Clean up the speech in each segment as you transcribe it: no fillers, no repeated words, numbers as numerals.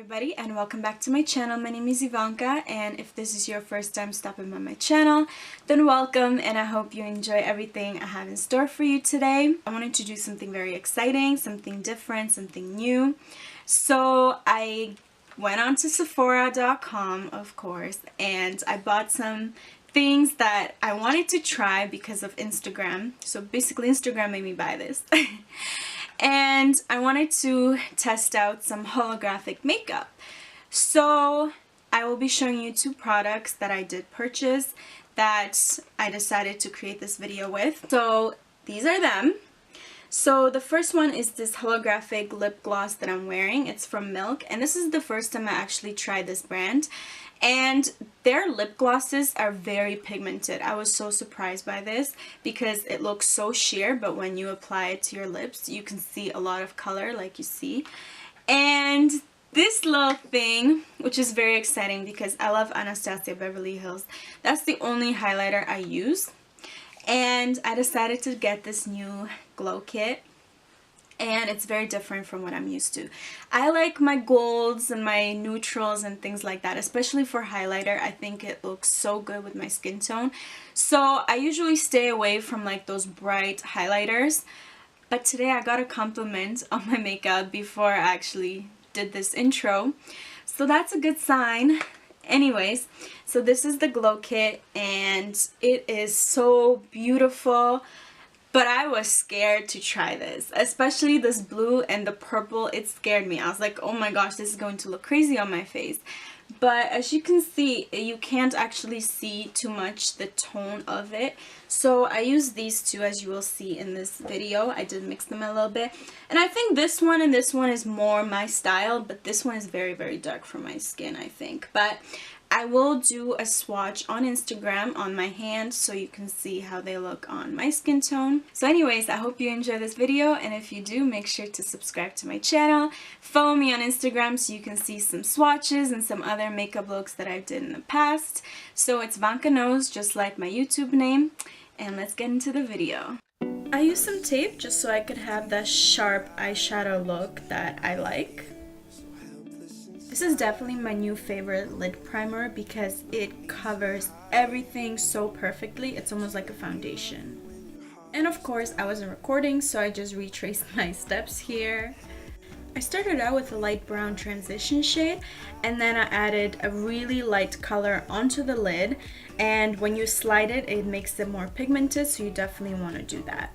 everybody, and welcome back to my channel. My name is Ivanka, and if this is your first time stopping by my channel, then welcome, and I hope you enjoy everything I have in store for you today. I wanted to do something very exciting, something different, something new. So I went on to Sephora.com, of course, and I bought some things that I wanted to try because of Instagram. So basically Instagram made me buy this. And I wanted to test out some holographic makeup. So I will be showing you two products that I did purchase that I decided to create this video with. So these are them. So the first one is this holographic lip gloss that I'm wearing. It's from Milk, and this is the first time I actually tried this brand. And their lip glosses are very pigmented. I was so surprised by this because it looks so sheer, but when you apply it to your lips, you can see a lot of color like you see. And this little thing, which is very exciting because I love Anastasia Beverly Hills, that's the only highlighter I use. And I decided to get this new glow kit. And it's very different from what I'm used to. I like my golds and my neutrals and things like that, especially for highlighter. I think it looks so good with my skin tone. So I usually stay away from like those bright highlighters. But today I got a compliment on my makeup before I actually did this intro. So that's a good sign. Anyways, so this is the glow kit and it is so beautiful. But I was scared to try this, especially this blue and the purple. It scared me. I was like, oh my gosh, this is going to look crazy on my face. But as you can see, you can't actually see too much the tone of it. So I used these two, as you will see in this video. I did mix them a little bit. And I think this one and this one is more my style, but this one is very, very dark for my skin, I think. But I will do a swatch on Instagram on my hand so you can see how they look on my skin tone. So anyways, I hope you enjoy this video, and if you do, make sure to subscribe to my channel. Follow me on Instagram so you can see some swatches and some other makeup looks that I did in the past. So it's VankaKnows, just like my YouTube name, and let's get into the video. I used some tape just so I could have that sharp eyeshadow look that I like. This is definitely my new favorite lid primer because it covers everything so perfectly. It's almost like a foundation. And of course, I wasn't recording, so I just retraced my steps here. I started out with a light brown transition shade, and then I added a really light color onto the lid. And when you slide it, it makes it more pigmented, so you definitely want to do that.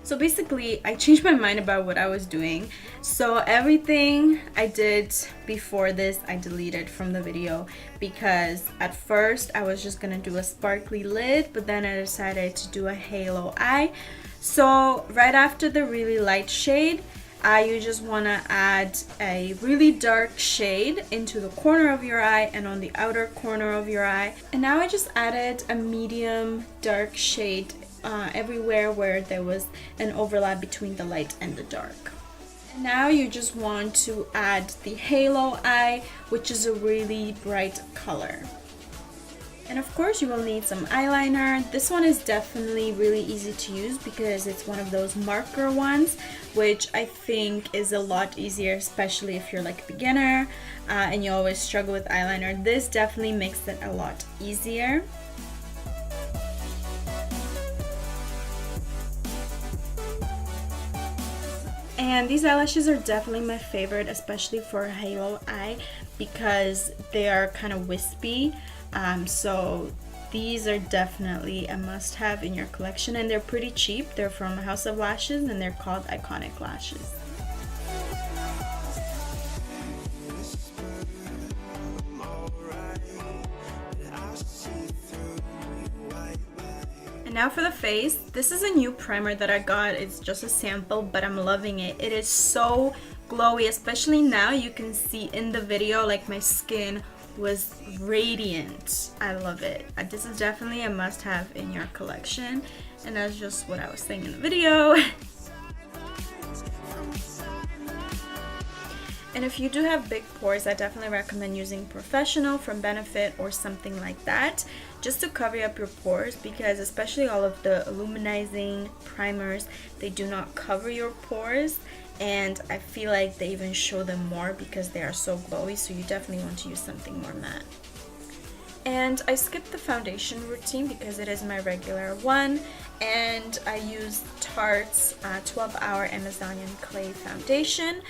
So basically, I changed my mind about what I was doing. So everything I did before this, I deleted from the video because at first I was just gonna do a sparkly lid, but then I decided to do a halo eye. So right after the really light shade, you just wanna add a really dark shade into the corner of your eye and on the outer corner of your eye. And now I just added a medium dark shade everywhere where there was an overlap between the light and the dark. And now you just want to add the halo eye, which is a really bright color. And of course you will need some eyeliner. This one is definitely really easy to use because it's one of those marker ones, which I think is a lot easier, especially if you're like a beginner and you always struggle with eyeliner. This definitely makes it a lot easier. And these eyelashes are definitely my favorite, especially for a halo eye because they are kind of wispy. So these are definitely a must-have in your collection, and they're pretty cheap. They're from House of Lashes and they're called Iconic Lashes. And now for the face. This is a new primer that I got. It's just a sample, but I'm loving it. It is so glowy, especially now. You can see in the video like my skin was radiant. I love it. This is definitely a must-have in your collection, and that's just what I was saying in the video. And if you do have big pores, I definitely recommend using Porefessional from Benefit or something like that, just to cover up your pores, because especially all of the Illuminazing primers, they do not cover your pores. and I feel like they even show them more because they are so glowy, so you definitely want to use something more matte. And I skipped the foundation routine because it is my regular one, and I used Tarte's 12-Hour Amazonian Clay Foundation.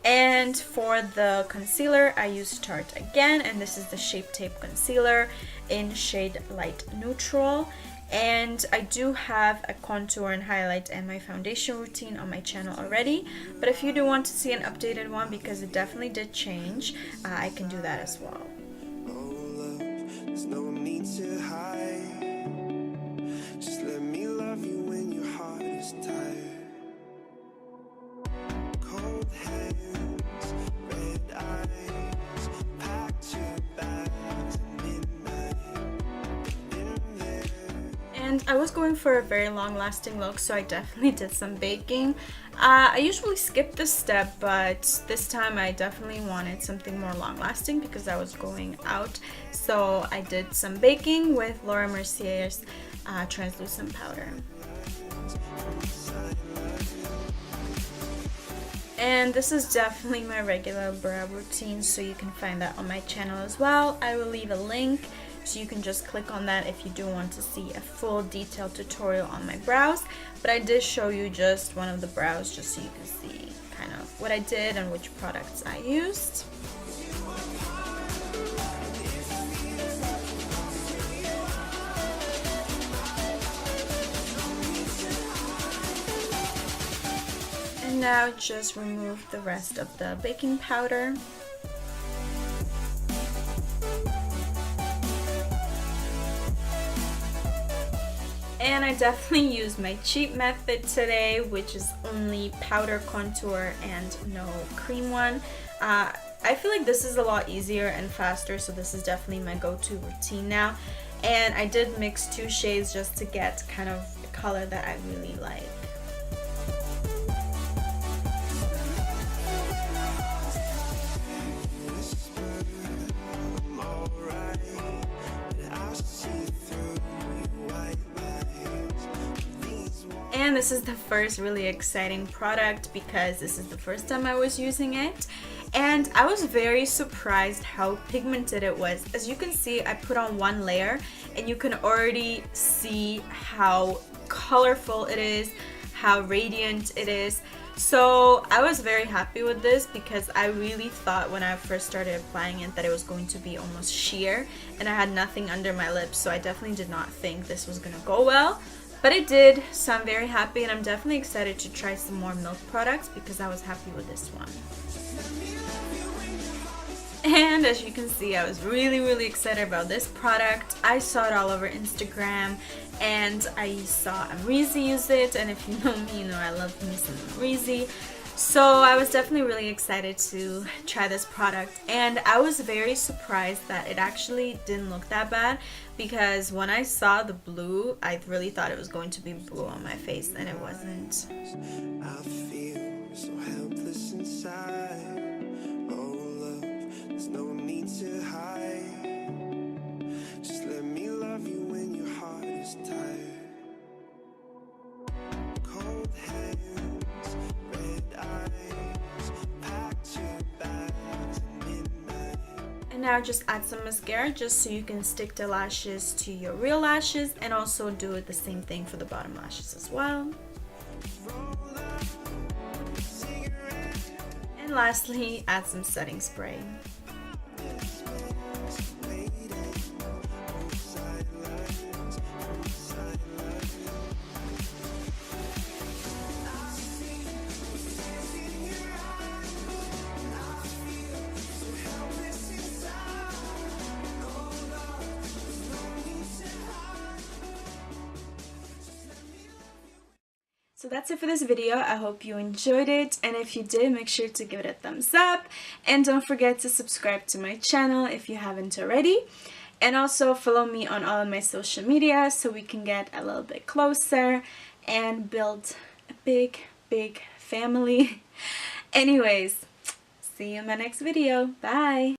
And for the concealer, I used Tarte again, and this is the Shape Tape Concealer in shade Light Neutral. And I do have a contour and highlight and my foundation routine on my channel already, but if you do want to see an updated one, because it definitely did change, I can do that as well. There's no need to hide. Just let me love you when your heart is tired. Cold hands, red eyes, packed your bags at midnight. Been there. And I was going for a very long lasting look, so I definitely did some baking. I usually skip this step, but this time I definitely wanted something more long lasting because I was going out. So I did some baking with Laura Mercier's translucent powder. And this is definitely my regular brow routine, so you can find that on my channel as well. I will leave a link, so you can just click on that if you do want to see a full detailed tutorial on my brows. But I did show you just one of the brows just so you can see kind of what I did and which products I used. And now just remove the rest of the baking powder. And I definitely used my cheap method today, which is only powder contour and no cream one. I feel like this is a lot easier and faster, so this is definitely my go-to routine now. And I did mix 2 shades just to get kind of a color that I really like. And this is the first really exciting product because this is the first time I was using it, and I was very surprised how pigmented it was. As you can see, I put on 1 layer and you can already see how colorful it is, how radiant it is. So I was very happy with this because I really thought when I first started applying it that it was going to be almost sheer, and I had nothing under my lips, so I definitely did not think this was gonna go well. But it did, so I'm very happy, and I'm definitely excited to try some more Milk products because I was happy with this one. And as you can see, I was really excited about this product. I saw it all over Instagram, and I saw Amrezy use it, and if you know me, you know I love me some Amrezy. So I was definitely really excited to try this product, and I was very surprised that it actually didn't look that bad, because when I saw the blue, I really thought it was going to be blue on my face, and it wasn't. I feel so helpless inside. Oh love, there's no need to hide. Just let me love you when your heart is tired. Cold hands, red eyes, packed your bags at midnight. And now just add some mascara just so you can stick the lashes to your real lashes, and also do it the same thing for the bottom lashes as well. And lastly, add some setting spray. So that's it for this video. I hope you enjoyed it, and if you did, make sure to give it a thumbs up, and don't forget to subscribe to my channel if you haven't already, and also follow me on all of my social media so we can get a little bit closer and build a big family. Anyways, see you in my next video. Bye!